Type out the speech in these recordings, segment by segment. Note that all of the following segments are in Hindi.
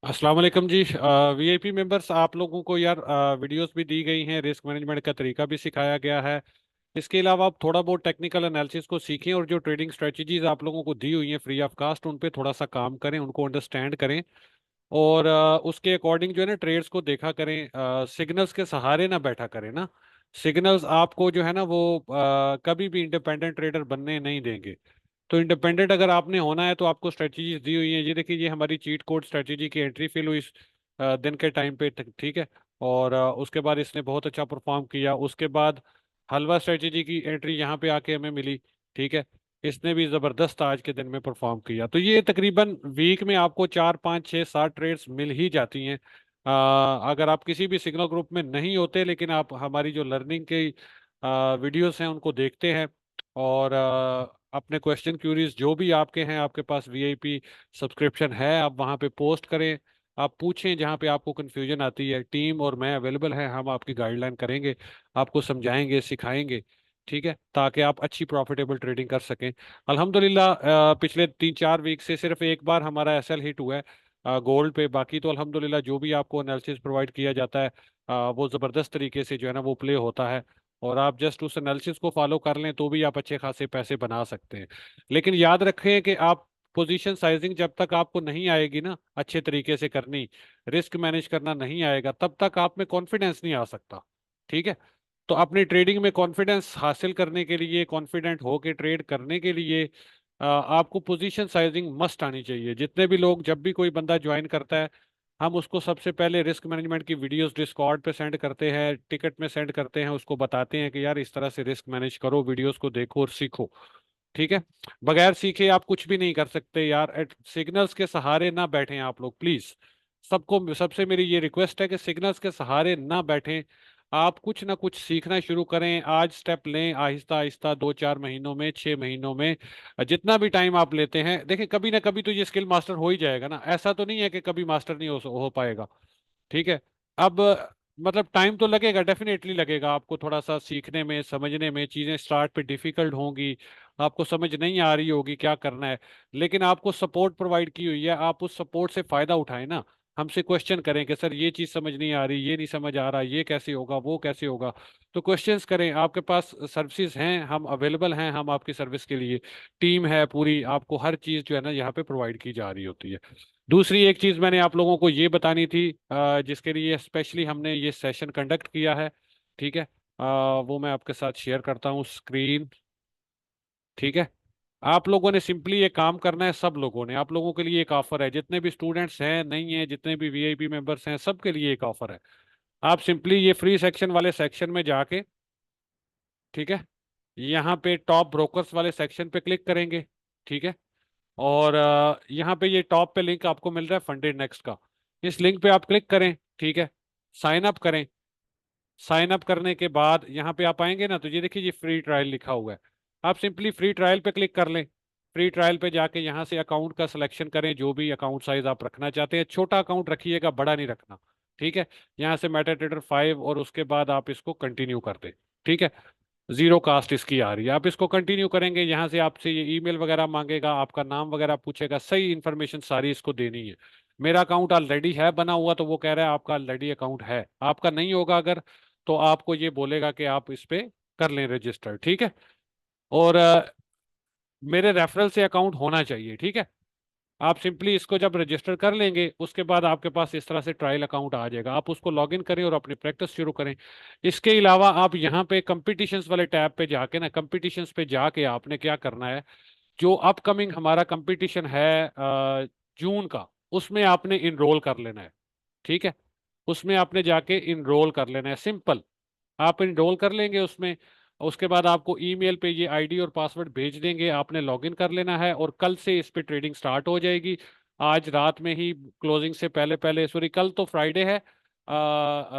अस्सलाम वालेकुम जी। वीआईपी मेंबर्स, आप लोगों को यार वीडियोस भी दी गई हैं, रिस्क मैनेजमेंट का तरीका भी सिखाया गया है। इसके अलावा आप थोड़ा बहुत टेक्निकल एनालिसिस को सीखें और जो ट्रेडिंग स्ट्रेटजीज आप लोगों को दी हुई हैं फ्री ऑफ कास्ट, उन पे थोड़ा सा काम करें, उनको अंडरस्टैंड करें और उसके अकॉर्डिंग जो है ना ट्रेड्स को देखा करें। सिग्नल्स के सहारे ना बैठा करें ना। सिग्नल्स आपको जो है ना वो कभी भी इंडिपेंडेंट ट्रेडर बनने नहीं देंगे। तो इंडिपेंडेंट अगर आपने होना है तो आपको स्ट्रेटजीज दी हुई हैं। ये देखिए, ये हमारी चीट कोड स्ट्रेटजी की एंट्री फिल हुई इस दिन के टाइम पे, ठीक है। और उसके बाद इसने बहुत अच्छा परफॉर्म किया। उसके बाद हलवा स्ट्रेटजी की एंट्री यहाँ पे आके हमें मिली, ठीक है। इसने भी जबरदस्त आज के दिन में परफॉर्म किया। तो ये तकरीबन वीक में आपको 4 5 6 7 ट्रेड्स मिल ही जाती हैं। अगर आप किसी भी सिग्नल ग्रुप में नहीं होते लेकिन आप हमारी जो लर्निंग के वीडियोस हैं उनको देखते हैं और अपने क्वेश्चन क्यूरीज जो भी आपके हैं, आपके पास वीआईपी सब्सक्रिप्शन है, आप वहाँ पे पोस्ट करें। आप पूछें जहाँ पे आपको कंफ्यूजन आती है, टीम और मैं अवेलेबल हैं, हम आपकी गाइडलाइन करेंगे, आपको समझाएंगे, सिखाएंगे, ठीक है, ताकि आप अच्छी प्रॉफिटेबल ट्रेडिंग कर सकें। अल्हम्दुलिल्लाह पिछले 3 4 वीक से सिर्फ एक बार हमारा एसएल हिट हुआ है गोल्ड पे। बाकी तो अल्हम्दुलिल्लाह जो भी आपको एनालिसिस प्रोवाइड किया जाता है वो ज़बरदस्त तरीके से जो है ना वो प्ले होता है। और आप जस्ट उस एनालिसिस को फॉलो कर लें तो भी आप अच्छे खासे पैसे बना सकते हैं। लेकिन याद रखें कि आप पोजीशन साइजिंग जब तक आपको नहीं आएगी ना अच्छे तरीके से करनी, रिस्क मैनेज करना नहीं आएगा, तब तक आप में कॉन्फिडेंस नहीं आ सकता, ठीक है। तो अपनी ट्रेडिंग में कॉन्फिडेंस हासिल करने के लिए, कॉन्फिडेंट होके ट्रेड करने के लिए आपको पोजीशन साइजिंग मस्ट आनी चाहिए। जितने भी लोग, जब भी कोई बंदा ज्वाइन करता है, हम उसको सबसे पहले रिस्क मैनेजमेंट की वीडियोस डिस्कॉर्ड पे सेंड करते हैं, टिकट में सेंड करते हैं, उसको बताते हैं कि यार इस तरह से रिस्क मैनेज करो, वीडियोस को देखो और सीखो, ठीक है। बगैर सीखे आप कुछ भी नहीं कर सकते यार। सिग्नल्स के सहारे ना बैठें आप लोग प्लीज। सबको, सबसे मेरी ये रिक्वेस्ट है कि सिग्नल्स के सहारे ना बैठें। आप कुछ ना कुछ सीखना शुरू करें, आज स्टेप लें, आहिस्ता आहिस्ता, 2 4 महीनों में, 6 महीनों में, जितना भी टाइम आप लेते हैं। देखिए, कभी ना कभी तो ये स्किल मास्टर हो ही जाएगा ना, ऐसा तो नहीं है कि कभी मास्टर नहीं हो पाएगा, ठीक है। अब मतलब टाइम तो लगेगा, डेफिनेटली लगेगा आपको थोड़ा सा सीखने में, समझने में। चीज़ें स्टार्ट पे डिफिकल्ट होंगी, आपको समझ नहीं आ रही होगी क्या करना है, लेकिन आपको सपोर्ट प्रोवाइड की हुई है, आप उस सपोर्ट से फायदा उठाएं ना। हमसे क्वेश्चन करें कि सर ये चीज़ समझ नहीं आ रही, ये नहीं समझ आ रहा, ये कैसे होगा, वो कैसे होगा। तो क्वेश्चंस करें, आपके पास सर्विसेज हैं, हम अवेलेबल हैं, हम आपकी सर्विस के लिए, टीम है पूरी, आपको हर चीज़ जो है ना यहाँ पे प्रोवाइड की जा रही होती है। दूसरी एक चीज मैंने आप लोगों को ये बतानी थी, जिसके लिए स्पेशली हमने ये सेशन कंडक्ट किया है, ठीक है। वो मैं आपके साथ शेयर करता हूँ स्क्रीन, ठीक है। आप लोगों ने सिंपली ये काम करना है, सब लोगों ने। आप लोगों के लिए एक ऑफर है, जितने भी स्टूडेंट्स हैं, नहीं है, जितने भी वीआईपी मेंबर्स हैं, सबके लिए एक ऑफर है। आप सिंपली ये फ्री सेक्शन वाले सेक्शन में जाके, ठीक है, यहाँ पे टॉप ब्रोकर्स वाले सेक्शन पे क्लिक करेंगे, ठीक है। और यहाँ पे ये टॉप पे लिंक आपको मिल रहा है फंडेड नेक्स्ट का, इस लिंक पे आप क्लिक करें, ठीक है। साइन अप करें। साइन अप करने के बाद यहाँ पे आप आएंगे ना, तो ये देखिए, ये फ्री ट्रायल लिखा हुआ है। आप सिंपली फ्री ट्रायल पे क्लिक कर लें। फ्री ट्रायल पे जाके यहाँ से अकाउंट का सिलेक्शन करें, जो भी अकाउंट साइज आप रखना चाहते हैं, छोटा अकाउंट रखिएगा, बड़ा नहीं रखना, ठीक है। यहाँ से मेटा ट्रेडर 5 और उसके बाद आप इसको कंटिन्यू कर दें, ठीक है। जीरो कास्ट इसकी आ रही है, आप इसको कंटिन्यू करेंगे। यहाँ से आपसे ये ईमेल वगैरह मांगेगा, आपका नाम वगैरह पूछेगा, सही इन्फॉर्मेशन सारी इसको देनी है। मेरा अकाउंट ऑलरेडी है बना हुआ, तो वो कह रहा है आपका ऑलरेडी अकाउंट है। आपका नहीं होगा अगर, तो आपको ये बोलेगा कि आप इस पे कर लें रजिस्टर, ठीक है। और मेरे रेफरल से अकाउंट होना चाहिए, ठीक है। आप सिंपली इसको जब रजिस्टर कर लेंगे, उसके बाद आपके पास इस तरह से ट्रायल अकाउंट आ जाएगा, आप उसको लॉग इन करें और अपनी प्रैक्टिस शुरू करें। इसके अलावा आप यहाँ पे कंपटीशंस वाले टैब पे जाके ना, कंपटीशंस पे जाके आपने क्या करना है, जो अपकमिंग हमारा कंपटीशन है जून का, उसमें आपने इनरोल कर लेना है, ठीक है। उसमें आपने जाके इनरोल कर लेना है, सिंपल। आप इनरोल कर लेंगे उसमें, उसके बाद आपको ईमेल पे ये आईडी और पासवर्ड भेज देंगे, आपने लॉगिन कर लेना है और कल से इस पे ट्रेडिंग स्टार्ट हो जाएगी। आज रात में ही क्लोजिंग से पहले पहले, सॉरी कल तो फ्राइडे है,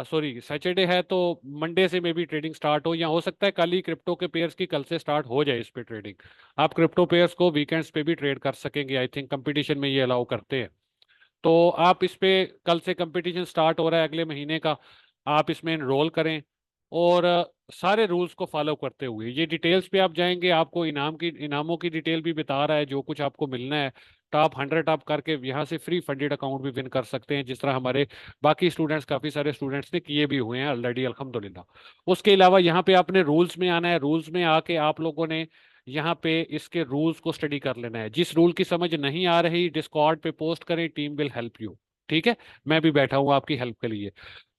सॉरी सैटरडे है, तो मंडे से मे भी ट्रेडिंग स्टार्ट हो, या हो सकता है कल ही क्रिप्टो के पेयर्स की कल से स्टार्ट हो जाए इस पे ट्रेडिंग। आप क्रिप्टो पेयर्स को वीकेंड्स पे भी ट्रेड कर सकेंगे, आई थिंक कंपटीशन में ये अलाउ करते हैं। तो आप इस पे, कल से कंपटीशन स्टार्ट हो रहा है अगले महीने का, आप इसमें इनरोल करें और सारे रूल्स को फॉलो करते हुए, ये डिटेल्स पे आप जाएंगे, आपको इनामों की डिटेल भी बता रहा है जो कुछ आपको मिलना है, टॉप 100 आप करके यहाँ से फ्री फंडेड अकाउंट भी विन कर सकते हैं, जिस तरह हमारे बाकी स्टूडेंट्स, काफी सारे स्टूडेंट्स ने किए भी हुए हैं ऑलरेडी, अल्हम्दुलिल्लाह। उसके अलावा यहाँ पे आपने रूल्स में आना है। रूल्स में आके आप लोगों ने यहाँ पे इसके रूल्स को स्टडी कर लेना है। जिस रूल की समझ नहीं आ रही, डिस्कॉर्ड पे पोस्ट करें, टीम विल हेल्प यू। ठीक है, मैं भी बैठा हूँ आपकी हेल्प के लिए।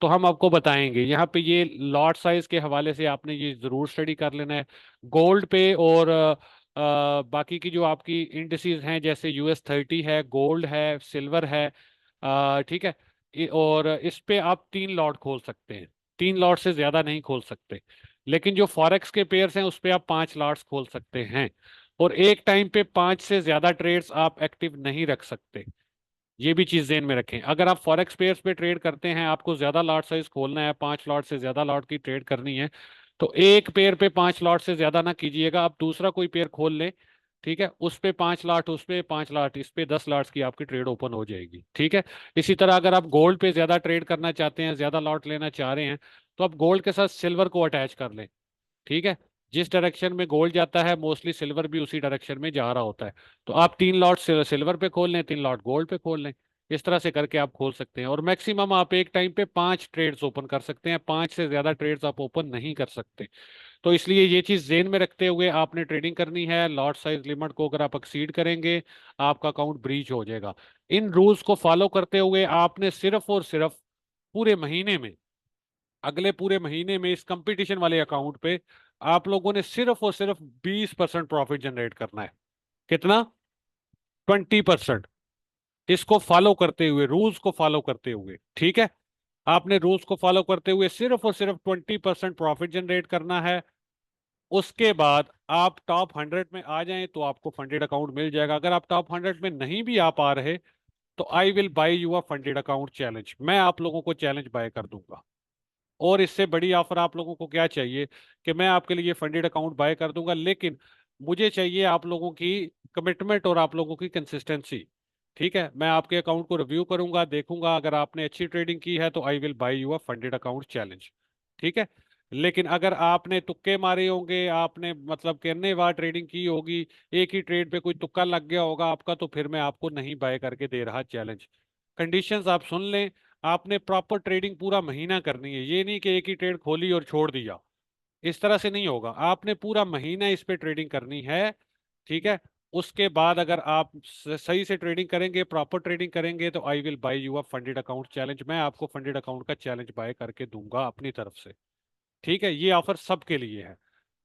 तो हम आपको बताएंगे यहाँ पे ये लॉट साइज के हवाले से आपने ये जरूर स्टडी कर लेना है। गोल्ड पे और बाकी की जो आपकी इंडिसेस हैं, जैसे US30 है, गोल्ड है, सिल्वर है, ठीक है। और इस पे आप 3 लॉट खोल सकते हैं। 3 लॉट से ज्यादा नहीं खोल सकते। लेकिन जो फॉरेक्स के पेयर्स हैं उस पे आप 5 लॉट्स खोल सकते हैं। और एक टाइम पे 5 से ज्यादा ट्रेड्स आप एक्टिव नहीं रख सकते। ये भी चीज ध्यान में रखें। अगर आप फॉरेक्स पेयर्स पे ट्रेड करते हैं, आपको ज्यादा लॉट साइज खोलना है, 5 लॉट से ज्यादा लॉट की ट्रेड करनी है, तो एक पेयर पे 5 लॉट से ज्यादा ना कीजिएगा। आप दूसरा कोई पेयर खोल लें, ठीक है, उस पे 5 लॉट, उस पे 5 लॉट, इस पे 10 लॉट्स की आपकी ट्रेड ओपन हो जाएगी। ठीक है। इसी तरह अगर आप गोल्ड पे ज्यादा ट्रेड करना चाहते हैं, ज्यादा लॉट लेना चाह रहे हैं, तो आप गोल्ड के साथ सिल्वर को अटैच कर लें। ठीक है। जिस डायरेक्शन में गोल्ड जाता है, मोस्टली सिल्वर भी उसी डायरेक्शन में जा रहा होता है। तो आप 3 लॉट सिल्वर पे खोल लें, 3 लॉट गोल्ड पे खोल लें। इस तरह से करके आप खोल सकते हैं। और मैक्सिमम आप एक टाइम पे 5 ट्रेड्स ओपन कर सकते हैं। 5 से ज्यादा ट्रेड्स आप ओपन नहीं कर सकते। तो इसलिए ये चीज जेन में रखते हुए आपने ट्रेडिंग करनी है। लॉट साइज लिमिट को अगर आप एक्सीड करेंगे, आपका अकाउंट ब्रीच हो जाएगा। इन रूल्स को फॉलो करते हुए आपने सिर्फ और सिर्फ पूरे महीने में, अगले पूरे महीने में इस कंपटीशन वाले अकाउंट पे आप लोगों ने सिर्फ और सिर्फ 20% प्रॉफिट जनरेट करना है। कितना? 20%। इसको फॉलो करते हुए, रूल्स को फॉलो करते हुए, ठीक है। आपने रूल्स को फॉलो करते हुए सिर्फ और सिर्फ 20% प्रॉफिट जनरेट करना है। उसके बाद आप टॉप 100 में आ जाएं तो आपको फंडेड अकाउंट मिल जाएगा। अगर आप टॉप 100 में नहीं भी आ पा रहे, तो I will buy you a funded account challenge. मैं आप लोगों को चैलेंज बाय कर दूंगा। और इससे बड़ी ऑफर आप लोगों को क्या चाहिए कि मैं आपके लिए फंडेड अकाउंट बाय कर दूंगा, लेकिन मुझे चाहिए आप लोगों की कमिटमेंट और आप लोगों की कंसिस्टेंसी। ठीक है, मैं आपके अकाउंट को रिव्यू करूंगा, देखूंगा, अगर आपने अच्छी ट्रेडिंग की है तो I will buy you a funded account challenge. ठीक है। लेकिन अगर आपने तुक्के मारे होंगे, आपने मतलब कहने वार ट्रेडिंग की होगी, एक ही ट्रेड पे कोई तुक्का लग गया होगा आपका, तो फिर मैं आपको नहीं बाय करके दे रहा चैलेंज। कंडीशंस आप सुन लें। आपने प्रॉपर ट्रेडिंग पूरा महीना करनी है। ये नहीं कि एक ही ट्रेड खोली और छोड़ दिया। इस तरह से नहीं होगा। आपने पूरा महीना इस पे ट्रेडिंग करनी है। ठीक है। उसके बाद अगर आप सही से ट्रेडिंग करेंगे, प्रॉपर ट्रेडिंग करेंगे, तो I will buy you a funded account challenge. मैं आपको फंडेड अकाउंट का चैलेंज बाय करके दूंगा अपनी तरफ से। ठीक है, ये ऑफर सबके लिए है।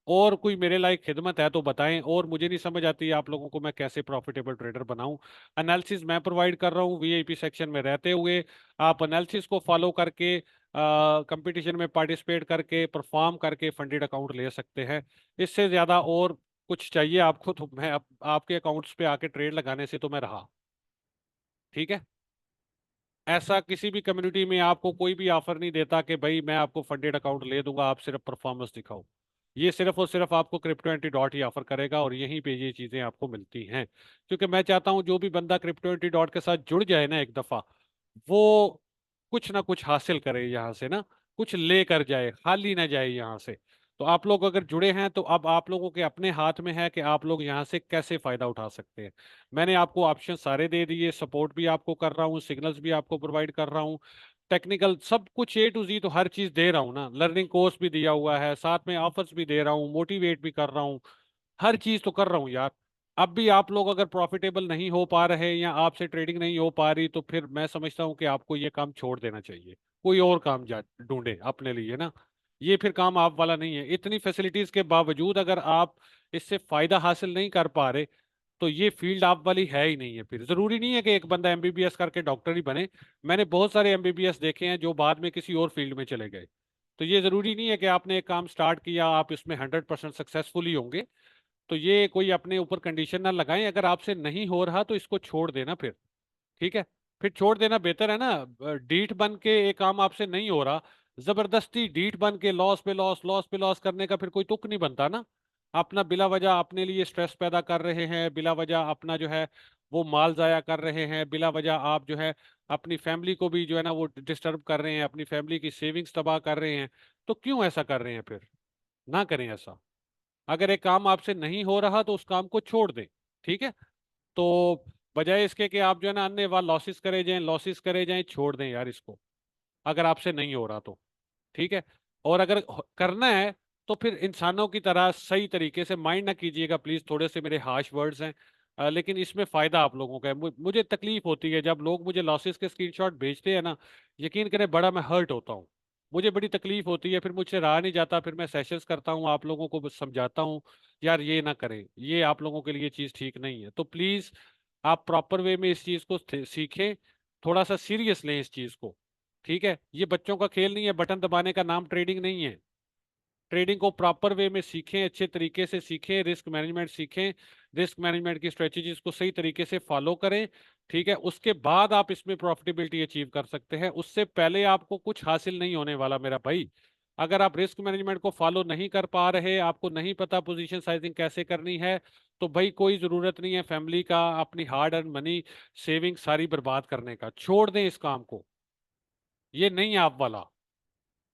और कोई मेरे लायक खिदमत है तो बताएं। और मुझे नहीं समझ आती आप लोगों को मैं कैसे प्रॉफिटेबल ट्रेडर बनाऊं। एनालिसिस मैं प्रोवाइड कर रहा हूं वीआईपी सेक्शन में रहते हुए। आप एनालिसिस को फॉलो करके, कंपटीशन में पार्टिसिपेट करके, परफॉर्म करके फंडेड अकाउंट ले सकते हैं। इससे ज्यादा और कुछ चाहिए आपको तो मैं आपके अकाउंट्स पे आके ट्रेड लगाने से तो मैं रहा। ठीक है। ऐसा किसी भी कम्युनिटी में आपको कोई भी ऑफर नहीं देता कि भाई मैं आपको फंडेड अकाउंट ले दूंगा, आप सिर्फ परफॉर्मेंस दिखाओ। ये सिर्फ और सिर्फ आपको क्रिप्टो एंटी डॉट ही ऑफर करेगा, और यहीं पे ये चीजें आपको मिलती हैं। क्योंकि मैं चाहता हूं जो भी बंदा क्रिप्टो एंटी डॉट के साथ जुड़ जाए ना एक दफा, वो कुछ ना कुछ हासिल करे यहाँ से ना, कुछ लेकर जाए, खाली ना जाए यहाँ से। तो आप लोग अगर जुड़े हैं तो अब आप लोगों के अपने हाथ में है कि आप लोग यहाँ से कैसे फायदा उठा सकते हैं। मैंने आपको ऑप्शन सारे दे दिए, सपोर्ट भी आपको कर रहा हूँ, सिग्नल्स भी आपको प्रोवाइड कर रहा हूँ, टेक्निकल सब कुछ A to Z तो हर चीज दे रहा हूँ ना। लर्निंग कोर्स भी दिया हुआ है, साथ में ऑफर्स भी दे रहा हूँ, मोटिवेट भी कर रहा हूँ, हर चीज तो कर रहा हूँ यार। अब भी आप लोग अगर प्रॉफिटेबल नहीं हो पा रहे या आपसे ट्रेडिंग नहीं हो पा रही, तो फिर मैं समझता हूँ कि आपको ये काम छोड़ देना चाहिए। कोई और काम जा ढूंढे अपने लिए ना। ये फिर काम आप वाला नहीं है। इतनी फैसिलिटीज के बावजूद अगर आप इससे फायदा हासिल नहीं कर पा रहे, तो ये फील्ड आप वाली है ही नहीं है। फिर जरूरी नहीं है कि एक बंदा एमबीबीएस करके डॉक्टर ही बने। मैंने बहुत सारे एमबीबीएस देखे हैं जो बाद में किसी और फील्ड में चले गए। तो ये जरूरी नहीं है कि आपने एक काम स्टार्ट किया आप इसमें 100% सक्सेसफुल ही होंगे। तो ये कोई अपने ऊपर कंडीशन ना लगाएं। अगर आपसे नहीं हो रहा तो इसको छोड़ देना फिर। ठीक है। फिर छोड़ देना बेहतर है ना। डीठ बन के एक काम आपसे नहीं हो रहा, जबरदस्ती डीठ बन के लॉस पे लॉस, लॉस पे लॉस करने का फिर कोई तुक नहीं बनता ना। अपना बिला वजह अपने लिए स्ट्रेस पैदा कर रहे हैं, बिला वजह अपना जो है वो माल जाया कर रहे हैं, बिला वजह आप जो है अपनी फैमिली को भी जो है ना वो डिस्टर्ब कर रहे हैं, अपनी फैमिली की सेविंग्स तबाह कर रहे हैं। तो क्यों ऐसा कर रहे हैं फिर? ना करें ऐसा। अगर एक काम आपसे नहीं हो रहा तो उस काम को छोड़ दें। ठीक है। तो बजाय इसके कि आप जो है ना अन्य वार लॉसेस करे जाएं, छोड़ दें यार इसको, अगर आपसे नहीं हो रहा तो। ठीक है। और अगर करना है तो फिर इंसानों की तरह सही तरीके से, माइंड ना कीजिएगा प्लीज, थोड़े से मेरे हार्श वर्ड्स हैं, लेकिन इसमें फायदा आप लोगों का है। मुझे तकलीफ होती है जब लोग मुझे लॉसेस के स्क्रीनशॉट भेजते हैं ना, यकीन करें बड़ा मैं हर्ट होता हूँ। मुझे बड़ी तकलीफ होती है, फिर मुझसे रहा नहीं जाता, फिर मैं सेशंस करता हूँ, आप लोगों को बस समझाता हूँ यार ये ना करें, ये आप लोगों के लिए चीज़ ठीक नहीं है। तो प्लीज़ आप प्रॉपर वे में इस चीज़ को सीखें, थोड़ा सा सीरियस लें इस चीज़ को। ठीक है, ये बच्चों का खेल नहीं है, बटन दबाने का नाम ट्रेडिंग नहीं है। ट्रेडिंग को प्रॉपर वे में सीखें, अच्छे तरीके से सीखें, रिस्क मैनेजमेंट सीखें, रिस्क मैनेजमेंट की स्ट्रेटजीज को सही तरीके से फॉलो करें। ठीक है, उसके बाद आप इसमें प्रॉफिटेबिलिटी अचीव कर सकते हैं, उससे पहले आपको कुछ हासिल नहीं होने वाला मेरा भाई। अगर आप रिस्क मैनेजमेंट को फॉलो नहीं कर पा रहे, आपको नहीं पता पोजीशन साइजिंग कैसे करनी है, तो भाई कोई जरूरत नहीं है फैमिली का अपनी हार्ड अर्न मनी सेविंग सारी बर्बाद करने का, छोड़ दें इस काम को, ये नहीं है आप वाला।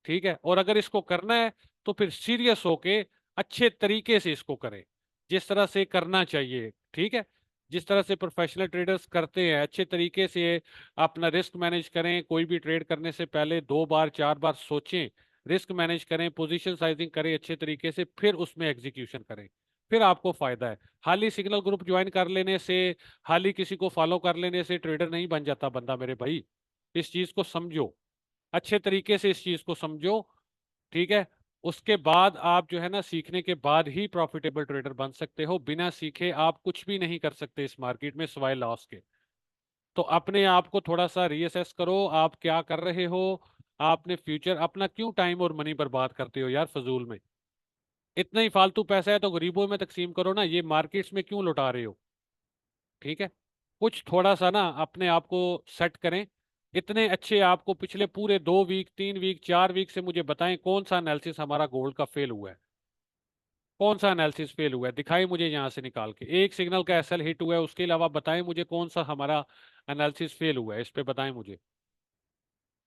ठीक है, और अगर इसको करना है तो फिर सीरियस होके अच्छे तरीके से इसको करें, जिस तरह से करना चाहिए। ठीक है, जिस तरह से प्रोफेशनल ट्रेडर्स करते हैं, अच्छे तरीके से अपना रिस्क मैनेज करें, कोई भी ट्रेड करने से पहले 2 बार 4 बार सोचें, रिस्क मैनेज करें, पोजीशन साइजिंग करें अच्छे तरीके से, फिर उसमें एग्जीक्यूशन करें, फिर आपको फायदा है। हाल ही सिग्नल ग्रुप ज्वाइन कर लेने से, हाल ही किसी को फॉलो कर लेने से ट्रेडर नहीं बन जाता बंदा मेरे भाई। इस चीज को समझो, अच्छे तरीके से इस चीज को समझो। ठीक है, उसके बाद आप जो है ना सीखने के बाद ही प्रॉफिटेबल ट्रेडर बन सकते हो, बिना सीखे आप कुछ भी नहीं कर सकते इस मार्केट में सिवाय लॉस के। तो अपने आप को थोड़ा सा रीअसेस करो, आप क्या कर रहे हो, आपने फ्यूचर अपना क्यों टाइम और मनी बर्बाद करते हो यार फजूल में। इतना ही फालतू पैसा है तो गरीबों में तकसीम करो ना, ये मार्केट्स में क्यों लुटा रहे हो। ठीक है, कुछ थोड़ा सा ना अपने आप को सेट करें। इतने अच्छे आपको पिछले पूरे 2 वीक 3 वीक 4 वीक से मुझे बताएं कौन सा एनालिसिस हमारा गोल्ड का फेल हुआ है, कौन सा एनालिसिस फेल हुआ है, दिखाई मुझे यहाँ से निकाल के। एक सिग्नल का एसएल हिट हुआ है, उसके अलावा बताएं मुझे कौन सा हमारा एनालिसिस फेल हुआ है, इस पे बताएं मुझे।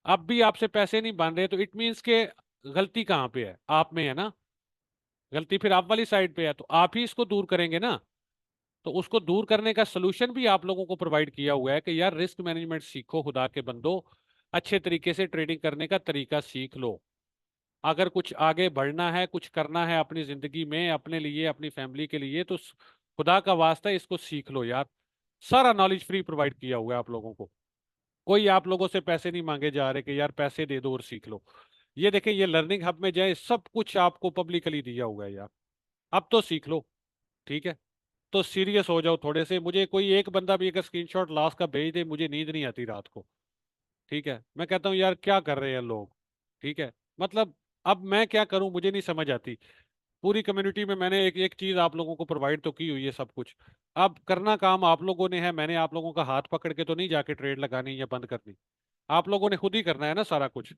अब भी आपसे पैसे नहीं बन रहे तो इट मीन्स के गलती कहाँ पे है, आप में है ना। गलती फिर आप वाली साइड पे है, तो आप ही इसको दूर करेंगे ना। तो उसको दूर करने का सोल्यूशन भी आप लोगों को प्रोवाइड किया हुआ है कि यार रिस्क मैनेजमेंट सीखो, खुदा के बंदो, अच्छे तरीके से ट्रेडिंग करने का तरीका सीख लो। अगर कुछ आगे बढ़ना है, कुछ करना है अपनी जिंदगी में, अपने लिए अपनी फैमिली के लिए, तो खुदा का वास्ता है इसको सीख लो यार। सारा नॉलेज फ्री प्रोवाइड किया हुआ है आप लोगों को, कोई आप लोगों से पैसे नहीं मांगे जा रहे कि यार पैसे दे दो और सीख लो। ये देखें, ये लर्निंग हब में जाए, सब कुछ आपको पब्लिकली दिया हुआ है यार, अब तो सीख लो। ठीक है, तो सीरियस हो जाओ थोड़े से। मुझे कोई एक बंदा भी अगर स्क्रीनशॉट लास्ट का भेज दे, मुझे नींद नहीं आती रात को। ठीक है, मैं कहता हूँ यार क्या कर रहे हैं लोग। ठीक है, मतलब अब मैं क्या करूं मुझे नहीं समझ आती। पूरी कम्युनिटी में मैंने एक एक चीज आप लोगों को प्रोवाइड तो की हुई है सब कुछ, अब करना काम आप लोगों ने है। मैंने आप लोगों का हाथ पकड़ के तो नहीं जाके ट्रेड लगानी या बंद करनी, आप लोगों ने खुद ही करना है ना सारा कुछ।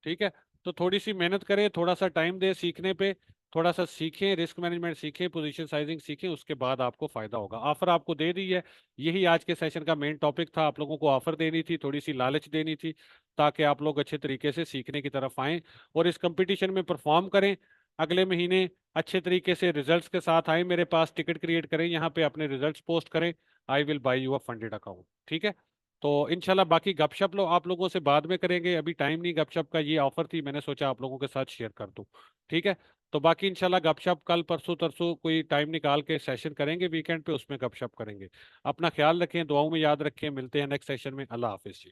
ठीक है, तो थोड़ी सी मेहनत करें, थोड़ा सा टाइम दें सीखने पे, थोड़ा सा सीखें, रिस्क मैनेजमेंट सीखें, पोजीशन साइजिंग सीखें, उसके बाद आपको फायदा होगा। ऑफर आपको दे दी है, यही आज के सेशन का मेन टॉपिक था। आप लोगों को ऑफर देनी थी, थोड़ी सी लालच देनी थी, ताकि आप लोग अच्छे तरीके से सीखने की तरफ आएं और इस कंपटीशन में परफॉर्म करें। अगले महीने अच्छे तरीके से रिजल्ट्स के साथ आए मेरे पास, टिकट क्रिएट करें, यहाँ पे अपने रिजल्ट्स पोस्ट करें, I will by you a funded account. ठीक है, तो इनशाला बाकी गपशप आप लोगों से बाद में करेंगे, अभी टाइम नहीं गपशप का, ये ऑफर थी मैंने सोचा आप लोगों के साथ शेयर कर दूं। ठीक है, तो बाकी इंशाल्लाह गपशप कल परसों तरसों कोई टाइम निकाल के सेशन करेंगे वीकेंड पे, उसमें गपशप करेंगे। अपना ख्याल रखें, दुआओं में याद रखें, मिलते हैं नेक्स्ट सेशन में। अल्लाह हाफिज जी।